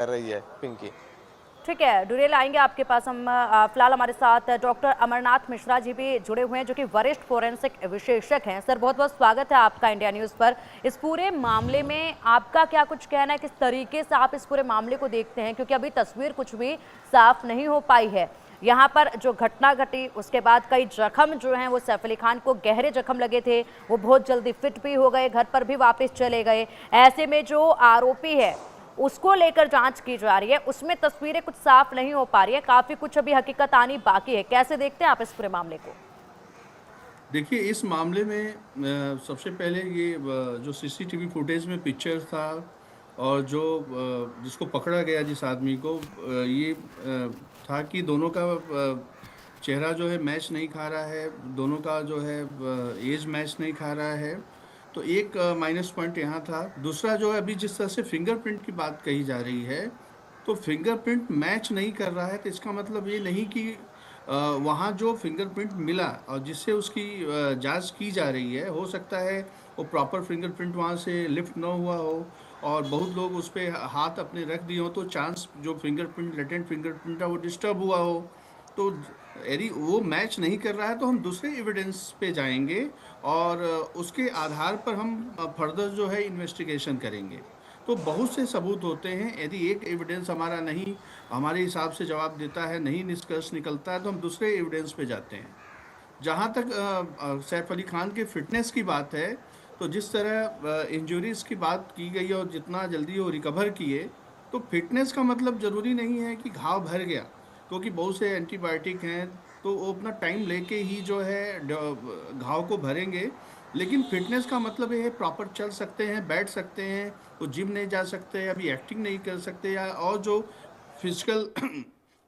कर रही है पिंकी। ठीक है डुरेल, आएंगे आपके पास हम। फिलहाल हमारे साथ डॉक्टर अमरनाथ मिश्रा जी भी जुड़े हुए हैं, जो कि वरिष्ठ फोरेंसिक विशेषज्ञ हैं। सर, बहुत बहुत स्वागत है आपका इंडिया न्यूज़ पर। इस पूरे मामले में आपका क्या कुछ कहना है, किस तरीके से आप इस पूरे मामले को देखते हैं, क्योंकि अभी तस्वीर कुछ भी साफ नहीं हो पाई है। यहाँ पर जो घटना घटी उसके बाद कई जख्म जो हैं वो सैफ अली खान को गहरे जख्म लगे थे, वो बहुत जल्दी फिट भी हो गए, घर पर भी वापस चले गए। ऐसे में जो आरोपी है उसको लेकर जांच की जा रही है, उसमें तस्वीरें कुछ साफ नहीं हो पा रही है, काफी कुछ अभी हकीकत आनी बाकी है। कैसे देखते हैं आप इस पूरे मामले को? देखिए, इस मामले में सबसे पहले ये जो सीसीटीवी फुटेज में पिक्चर था और जो जिसको पकड़ा गया जिस आदमी को, ये था कि दोनों का चेहरा जो है मैच नहीं खा रहा है, दोनों का जो है एज मैच नहीं खा रहा है। तो एक माइनस पॉइंट यहाँ था। दूसरा जो है, अभी जिस तरह से फिंगरप्रिंट की बात कही जा रही है, तो फिंगरप्रिंट मैच नहीं कर रहा है, तो इसका मतलब ये नहीं कि वहाँ जो फिंगरप्रिंट मिला और जिससे उसकी जांच की जा रही है, हो सकता है वो प्रॉपर फिंगरप्रिंट वहाँ से लिफ्ट ना हुआ हो और बहुत लोग उस पर हाथ अपने रख दिए हो, तो चांस जो फिंगरप्रिंट लेटेंट फिंगरप्रिंट है वो डिस्टर्ब हुआ हो। तो यदि वो मैच नहीं कर रहा है तो हम दूसरे एविडेंस पे जाएंगे और उसके आधार पर हम फर्दर जो है इन्वेस्टिगेशन करेंगे। तो बहुत से सबूत होते हैं, यदि एक एविडेंस हमारा नहीं हमारे हिसाब से जवाब देता है, नहीं निष्कर्ष निकलता है, तो हम दूसरे एविडेंस पे जाते हैं। जहाँ तक सैफ अली खान के फिटनेस की बात है, तो जिस तरह इंजरीज की बात की गई और जितना जल्दी वो रिकवर किए, तो फिटनेस का मतलब ज़रूरी नहीं है कि घाव भर गया, क्योंकि बहुत से एंटीबायोटिक हैं तो वो अपना टाइम लेके ही जो है घाव को भरेंगे। लेकिन फिटनेस का मतलब ये है प्रॉपर चल सकते हैं, बैठ सकते हैं, वो जिम नहीं जा सकते, अभी एक्टिंग नहीं कर सकते, या और जो फिजिकल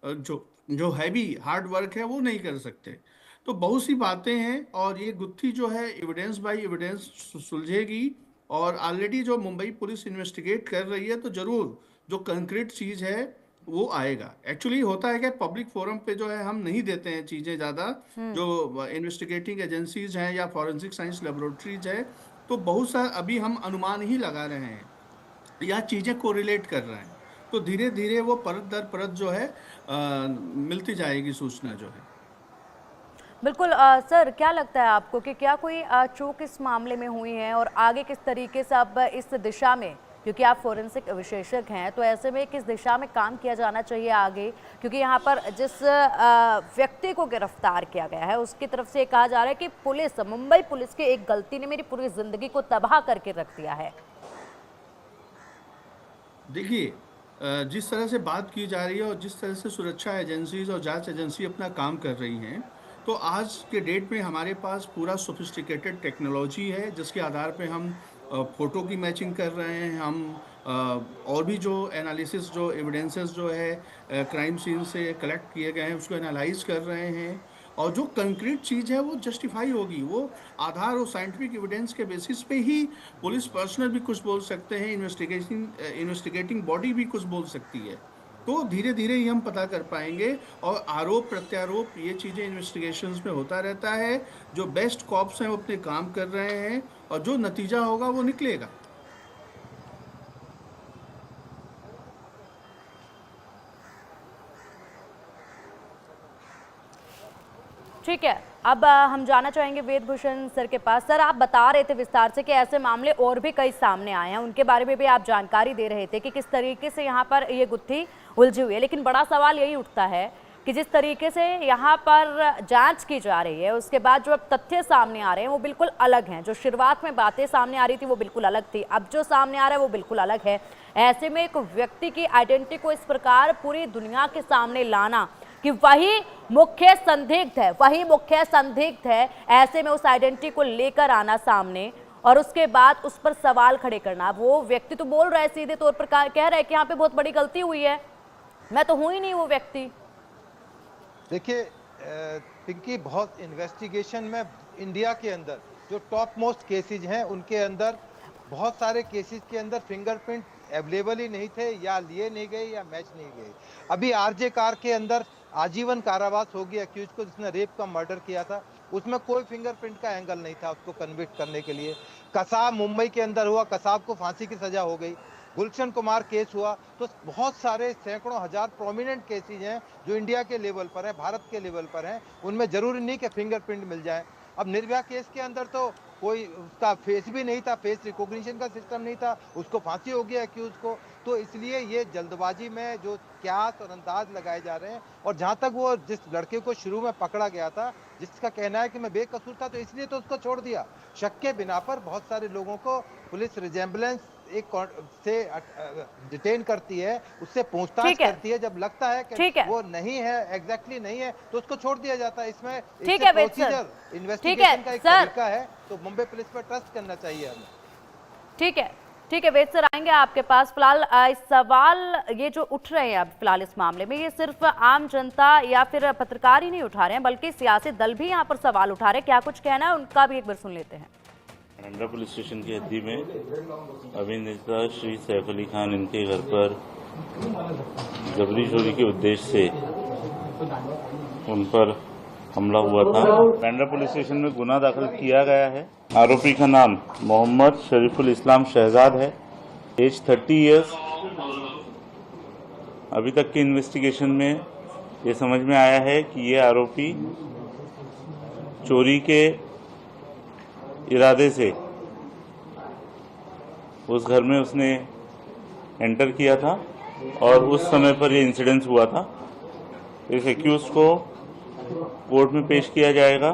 जो जो हैवी हार्ड वर्क है वो नहीं कर सकते। तो बहुत सी बातें हैं और ये गुत्थी जो है एविडेंस बाय एविडेंस सुलझेगी। और ऑलरेडी जो मुंबई पुलिस इन्वेस्टिगेट कर रही है, तो जरूर जो कंक्रीट चीज़ है वो आएगा। एक्चुअली होता है कि पब्लिक फोरम पे जो है हम नहीं देते हैं चीज़ें ज़्यादा, जो इन्वेस्टिगेटिंग एजेंसीज हैं या फॉरेंसिक साइंस लेबोरेटरीज है, तो बहुत सा अभी हम अनुमान ही लगा रहे हैं या चीज़ें को रिलेट कर रहे हैं। तो धीरे धीरे वो परत दर परत जो है मिलती जाएगी सूचना जो है। बिल्कुल। सर, क्या लगता है आपको कि क्या कोई चूक इस मामले में हुई है, और आगे किस तरीके से अब इस दिशा में, क्योंकि आप फोरेंसिक विशेषज्ञ हैं, तो ऐसे में किस दिशा में काम किया जाना चाहिए आगे? क्योंकि यहाँ पर जिस व्यक्ति को गिरफ्तार किया गया है उसकी तरफ से ये कहा जा रहा है कि पुलिस, मुंबई पुलिस की एक गलती ने मेरी पूरी जिंदगी को तबाह करके रख दिया है। देखिए, जिस तरह से बात की जा रही है और जिस तरह से सुरक्षा एजेंसीज और जांच एजेंसी अपना काम कर रही हैं, तो आज के डेट में हमारे पास पूरा सोफिस्टिकेटेड टेक्नोलॉजी है, जिसके आधार पे हम फोटो की मैचिंग कर रहे हैं, हम और भी जो एनालिसिस जो एविडेंसेस जो है क्राइम सीन से कलेक्ट किए गए हैं उसको एनालाइज कर रहे हैं। और जो कंक्रीट चीज़ है वो जस्टिफाई होगी, वो आधार और साइंटिफिक एविडेंस के बेसिस पे ही पुलिस पर्सनल भी कुछ बोल सकते हैं, इन्वेस्टिगेटिंग बॉडी भी कुछ बोल सकती है। तो धीरे धीरे ही हम पता कर पाएंगे। और आरोप प्रत्यारोप ये चीज़ें इन्वेस्टिगेशंस में होता रहता है। जो बेस्ट कॉप्स हैं वो अपने काम कर रहे हैं और जो नतीजा होगा वो निकलेगा। ठीक है, अब हम जाना चाहेंगे वेदभूषण सर के पास। सर, आप बता रहे थे विस्तार से कि ऐसे मामले और भी कई सामने आए हैं, उनके बारे में भी आप जानकारी दे रहे थे कि किस तरीके से यहाँ पर ये गुत्थी उलझी हुई है। लेकिन बड़ा सवाल यही उठता है कि जिस तरीके से यहाँ पर जांच की जा रही है उसके बाद जो अब तथ्य सामने आ रहे हैं वो बिल्कुल अलग हैं। जो शुरुआत में बातें सामने आ रही थी वो बिल्कुल अलग थी, अब जो सामने आ रहा है वो बिल्कुल अलग है। ऐसे में एक व्यक्ति की आइडेंटिटी को इस प्रकार पूरी दुनिया के सामने लाना कि वही मुख्य संदिग्ध है, वही मुख्य संदिग्ध है, ऐसे में उस आइडेंटिटी को लेकर आना सामने और उसके बाद उस पर सवाल खड़े करना। वो व्यक्ति तो बोल रहा है, सीधे तौर पर कह रहा है कि यहाँ पे बहुत बड़ी गलती हुई है, मैं तो हूं ही नहीं वो व्यक्ति। देखिए पिंकी, बहुत इन्वेस्टिगेशन में इंडिया के अंदर जो टॉप मोस्ट केसेज हैं उनके अंदर बहुत सारे केसेस के अंदर फिंगरप्रिंट अवेलेबल ही नहीं थे, या लिए नहीं गए या मैच नहीं गए। अभी आरजे कार के अंदर आजीवन कारावास हो गया अक्यूज को, जिसने रेप का मर्डर किया था, उसमें कोई फिंगरप्रिंट का एंगल नहीं था उसको कन्विक्ट करने के लिए। कसाब मुंबई के अंदर हुआ, कसाब को फांसी की सजा हो गई। गुलशन कुमार केस हुआ, तो बहुत सारे सैकड़ों हजार प्रोमिनेंट केसेज हैं जो इंडिया के लेवल पर है, भारत के लेवल पर हैं। उनमें जरूरी नहीं कि फिंगरप्रिंट मिल जाए। अब निर्भया केस के अंदर तो कोई उसका फेस भी नहीं था, फेस रिकॉग्निशन का सिस्टम नहीं था, उसको फांसी हो गया एक्यूज को। तो इसलिए ये जल्दबाजी में जो क्यास और अंदाज लगाए जा रहे हैं। और जहां तक वो जिस लड़के को शुरू में पकड़ा गया था, जिसका कहना है कि मैं बेकसूर था, तो इसलिए तो उसको छोड़ दिया। शक के बिना पर बहुत सारे लोगों को पुलिस रिजेम्बलेंस से डिटेन करती है, उससे पूछताछ ठीक है, करती है। जब लगता है कि ठीक है, वो नहीं है, एग्जैक्टली नहीं है, तो उसको छोड़ दिया जाता है। इसमें ठीक है वेद सर, प्रोसीजर ठीक है इन्वेस्टिगेशन का एक सर, तरीका है, तो मुंबई पुलिस पर ट्रस्ट करना चाहिए हमें। ठीक है, ठीक है वेद सर, आएंगे आपके पास। फिलहाल इस सवाल ये जो उठ रहे हैं अब फिलहाल इस मामले में, ये सिर्फ आम जनता या फिर पत्रकार ही नहीं उठा रहे हैं, बल्कि सियासी दल भी यहाँ पर सवाल उठा रहे हैं। क्या कुछ कहना है उनका भी एक बार सुन लेते हैं। बांद्रा पुलिस स्टेशन की हद्दी में अभिनेता श्री सैफ अली खान इनके घर पर जबरी चोरी के उद्देश्य से उन पर हमला हुआ था। बांद्रा पुलिस स्टेशन में गुना दाखिल किया गया है। आरोपी का नाम मोहम्मद शरीफुल इस्लाम शहजाद है, एज 30 इयर्स। अभी तक की इन्वेस्टिगेशन में ये समझ में आया है कि ये आरोपी चोरी के इरादे से उस घर में उसने एंटर किया था और उस समय पर ये इंसिडेंस हुआ था। इस एक्यूज को कोर्ट में पेश किया जाएगा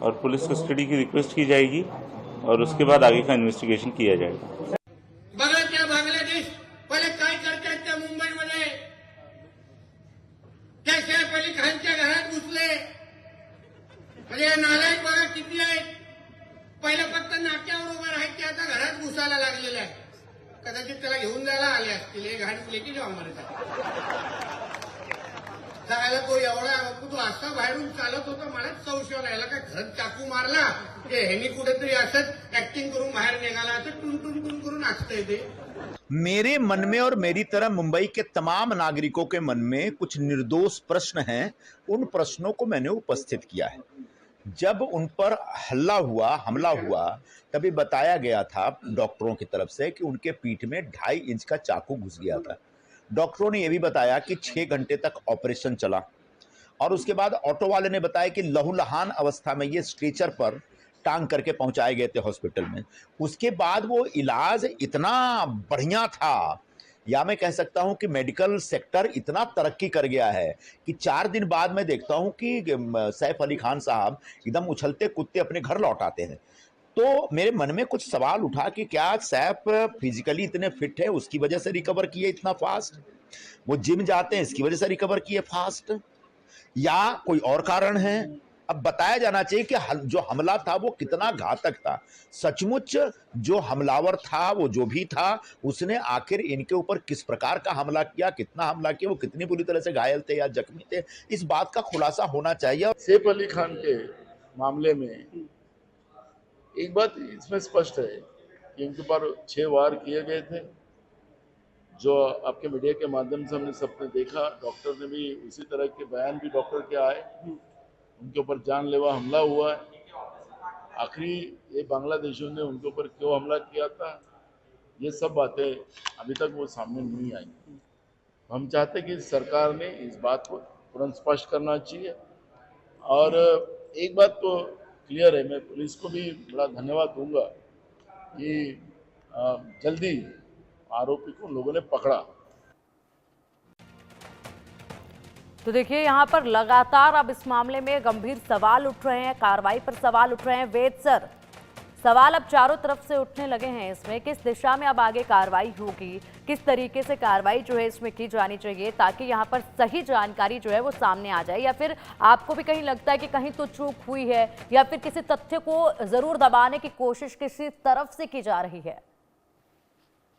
और पुलिस कस्टडी की रिक्वेस्ट की जाएगी और उसके बाद आगे का इन्वेस्टिगेशन किया जाएगा। बघा त्या बांगलादेश पहिले काय करतात त्या मुंबईमध्ये त्या सैफ अली खानच्या घरात घुसले। म्हणजे नालायक बघा किती आहेत। पहिलं फक्त नाक्यावर उभं राहायचे, आता घरात घुसायला लागलेले आहे। कदाचित त्याला घेऊन जायला आले असतील, हे गाडी लेकी जाऊ जायला तो एवढा तू असा बाहेरून चालत होता, मलाच संशय राहिला का घरात चाकू मारला की ह्यांनी कुठेतरी असंच ऍक्टिंग करून बाहेर निघाला, असं टून टून टून करून असतंय ते। मेरे मन में और मेरी तरह मुंबई के तमाम नागरिकों के मन में कुछ निर्दोष प्रश्न हैं। उन प्रश्नों को मैंने उपस्थित किया है। जब उन पर हमला हुआ तभी बताया गया था डॉक्टरों की तरफ से कि उनके पीठ में 2.5 इंच का चाकू घुस गया था। डॉक्टरों ने यह भी बताया कि 6 घंटे तक ऑपरेशन चला और उसके बाद ऑटो वाले ने बताया कि लहूलुहान अवस्था में ये स्ट्रेचर पर टांग करके पहुंचाए गए थे हॉस्पिटल में। उसके बाद वो इलाज इतना बढ़िया था, या मैं कह सकता हूं कि मेडिकल सेक्टर इतना तरक्की कर गया है कि 4 दिन बाद मैं देखता हूं कि सैफ अली खान साहब एकदम उछलते कूदते अपने घर लौट आते हैं। तो मेरे मन में कुछ सवाल उठा कि क्या सैफ फिजिकली इतने फिट है, उसकी वजह से रिकवर किए इतना फास्ट? वो जिम जाते हैं, इसकी वजह से रिकवर किए फास्ट, या कोई और कारण है? अब बताया जाना चाहिए कि जो हमला था वो कितना घातक था। सचमुच जो हमलावर था, वो जो भी था, उसने आखिर इनके ऊपर किस प्रकार का हमला किया, कितना हमला किया, वो कितनी बुरी तरह से घायल थे या जख्मी थे, इस बात का खुलासा होना चाहिए। सैफ अली खान के मामले में एक बात इसमें स्पष्ट है कि उनके ऊपर 6 वार किए गए थे, जो आपके मीडिया के माध्यम से हमने सबने देखा। डॉक्टर ने भी उसी तरह के बयान भी डॉक्टर के आए, उनके ऊपर जानलेवा हमला हुआ है। आखिरी ये बांग्लादेशियों ने उनके ऊपर क्यों हमला किया था, ये सब बातें अभी तक वो सामने नहीं आई। हम चाहते कि सरकार ने इस बात को तुरंत स्पष्ट करना चाहिए। और एक बात तो क्लियर है, मैं पुलिस को भी बड़ा धन्यवाद दूंगा कि जल्दी आरोपी को लोगों ने पकड़ा। तो देखिए यहाँ पर लगातार अब इस मामले में गंभीर सवाल उठ रहे हैं, कार्रवाई पर सवाल उठ रहे हैं। वेद सर, सवाल अब चारों तरफ से उठने लगे हैं इसमें, किस दिशा में अब आगे कार्रवाई होगी, किस तरीके से कार्रवाई जो है इसमें की जानी चाहिए ताकि यहाँ पर सही जानकारी जो है वो सामने आ जाए, या फिर आपको भी कहीं लगता है कि कहीं तो चूक हुई है या फिर किसी तथ्य को जरूर दबाने की कोशिश किसी तरफ से की जा रही है?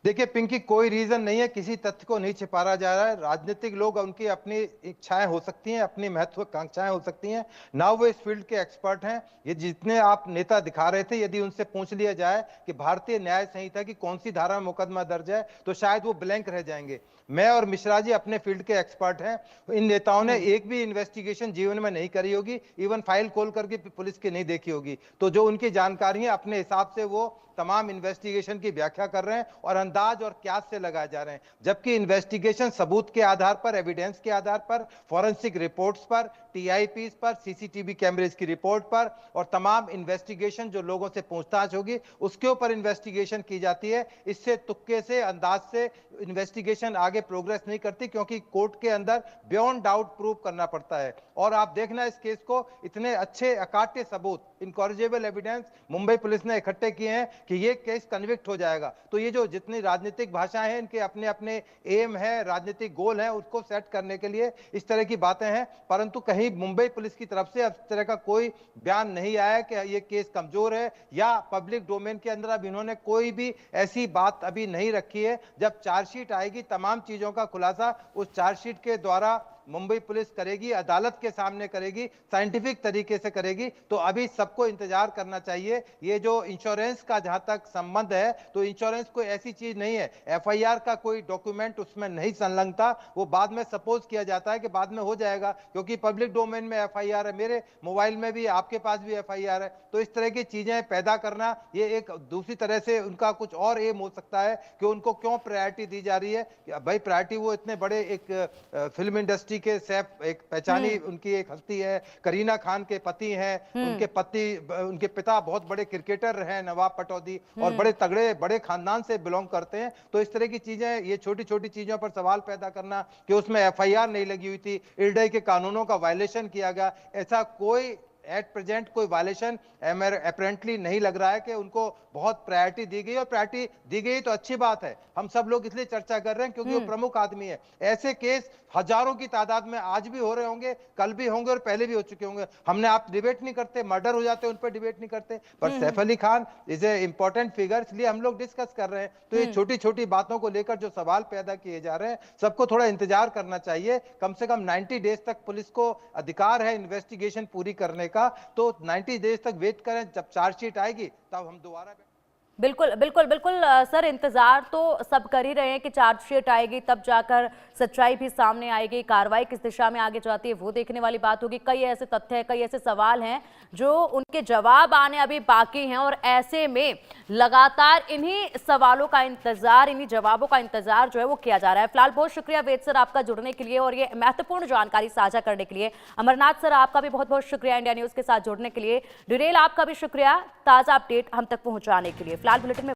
देखिए पिंकी, कोई रीजन नहीं है, किसी तथ्य को नहीं छिपाया जा रहा है। राजनीतिक लोग, उनकी अपनी इच्छाएं हो सकती हैं, अपनी महत्वाकांक्षाएं हो सकती हैं ना, वो इस फील्ड के एक्सपर्ट हैं। ये जितने आप नेता दिखा रहे थे, यदि उनसे पूछ लिया जाए कि भारतीय न्याय संहिता की कौन सी धारा में मुकदमा दर्ज है, तो शायद वो ब्लैंक रह जाएंगे। मैं और मिश्रा जी अपने फील्ड के एक्सपर्ट हैं। इन नेताओं ने एक भी इन्वेस्टिगेशन जीवन में नहीं करी होगी, इवन फाइल खोल करके पुलिस की नहीं देखी होगी। तो जो उनकी जानकारी है, अपने हिसाब से वो तमाम इन्वेस्टिगेशन की व्याख्या कर रहे हैं और अंदाज और क्यास से लगाए जा रहे हैं, जबकि इन्वेस्टिगेशन सबूत के आधार पर, एविडेंस के आधार पर, फॉरेंसिक रिपोर्ट्स पर, टीआईपीस पर, सीसीटीवी कैमरेज की रिपोर्ट पर और तमाम इन्वेस्टिगेशन जो लोगों से पूछताछ होगी उसके ऊपर इन्वेस्टिगेशन की जाती है। इससे तुक्के से, अंदाज से इन्वेस्टिगेशन आगे प्रोग्रेस नहीं करती, क्योंकि कोर्ट के अंदर बियॉन्ड डाउट प्रूव करना पड़ता है। और आप देखना इस केस को, इतने अच्छे अकाट्य सबूत, इनकॉरिजेबल एविडेंस मुंबई पुलिस ने इकट्ठे किए हैं कि ये केस कन्विक्ट हो जाएगा। तो ये जो जितनी राजनीतिक भाषाएं हैं, इनके अपने अपने एम है, राजनीतिक गोल है, उसको सेट करने के लिए इस तरह की बातें हैं, परंतु कहीं मुंबई पुलिस की तरफ से इस तरह का कोई बयान नहीं आया कि ये केस कमजोर है या पब्लिक डोमेन के अंदर अब इन्होंने कोई भी ऐसी बात अभी नहीं रखी है। जब चार्जशीट आएगी, तमाम चीजों का खुलासा उस चार्जशीट के द्वारा मुंबई पुलिस करेगी, अदालत के सामने करेगी, साइंटिफिक तरीके से करेगी। तो अभी सबको इंतजार करना चाहिए। ये जो इंश्योरेंस का जहां तक संबंध है, तो इंश्योरेंस कोई ऐसी चीज नहीं है, एफआईआर का कोई डॉक्यूमेंट उसमें नहीं संलग्न था, वो बाद में सपोज किया जाता है कि बाद में हो जाएगा, क्योंकि पब्लिक डोमेन में एफआईआर है, मेरे मोबाइल में भी, आपके पास भी एफआईआर है। तो इस तरह की चीजें पैदा करना, ये एक दूसरी तरह से उनका कुछ और एम हो सकता है कि उनको क्यों प्रायोरिटी दी जा रही है। भाई प्रायोरिटी, वो इतने बड़े एक फिल्म इंडस्ट्री के सैफ, एक पहचानी उनकी एक हस्ती है, करीना खान के पति हैं, उनके पिता बहुत बड़े क्रिकेटर हैं, नवाब पटौदी, और बड़े तगड़े, बड़े खानदान से बिलोंग करते हैं। तो इस तरह की चीजें, ये छोटी छोटी चीजों पर सवाल पैदा करना कि उसमें एफआईआर नहीं लगी हुई थी, इल्डे के कानूनों का वायलेशन किया गया, ऐसा कोई एट प्रेजेंट कोई वायलेशन अपेरेंटली नहीं लग रहा है कि उनको बहुत प्रायोरिटी दी गई। और प्रायोरिटी दी गई तो अच्छी बात है, हम सब लोग इसलिए चर्चा कर रहे हैं क्योंकि वो प्रमुख आदमी है। ऐसे केस हजारों की तादाद में आज भी हो रहे होंगे, कल भी होंगे और पहले भी हो चुके होंगे। हमने, आप डिबेट नहीं करते, मर्डर हो जाते हैं उन पर डिबेट नहीं करते, पर Saif Ali Khan is a important figure, इसलिए हम लोग डिस्कस कर रहे हैं। तो ये छोटी छोटी बातों को लेकर जो सवाल पैदा किए जा रहे हैं, सबको थोड़ा इंतजार करना चाहिए। कम से कम 90 डेज तक पुलिस को अधिकार है इन्वेस्टिगेशन पूरी करने का, तो 90 डेज तक वेट करें, जब चार्जशीट आएगी तब हम दोबारा। बिल्कुल बिल्कुल बिल्कुल सर, इंतजार तो सब कर ही रहे हैं कि चार्जशीट आएगी तब जाकर सच्चाई भी सामने आएगी, कार्रवाई किस दिशा में आगे जाती है वो देखने वाली बात होगी। कई ऐसे तथ्य हैं, कई ऐसे सवाल हैं जो उनके जवाब आने अभी बाकी हैं, और ऐसे में लगातार इन्हीं सवालों का इंतजार, इन्हीं जवाबों का इंतजार जो है वो किया जा रहा है। फिलहाल बहुत शुक्रिया वेद सर आपका जुड़ने के लिए और ये महत्वपूर्ण जानकारी साझा करने के लिए। अमरनाथ सर आपका भी बहुत बहुत शुक्रिया इंडिया न्यूज के साथ जुड़ने के लिए। डिरेल आपका भी शुक्रिया ताजा अपडेट हम तक पहुंचाने के लिए। फिलहाल बुलेटिन में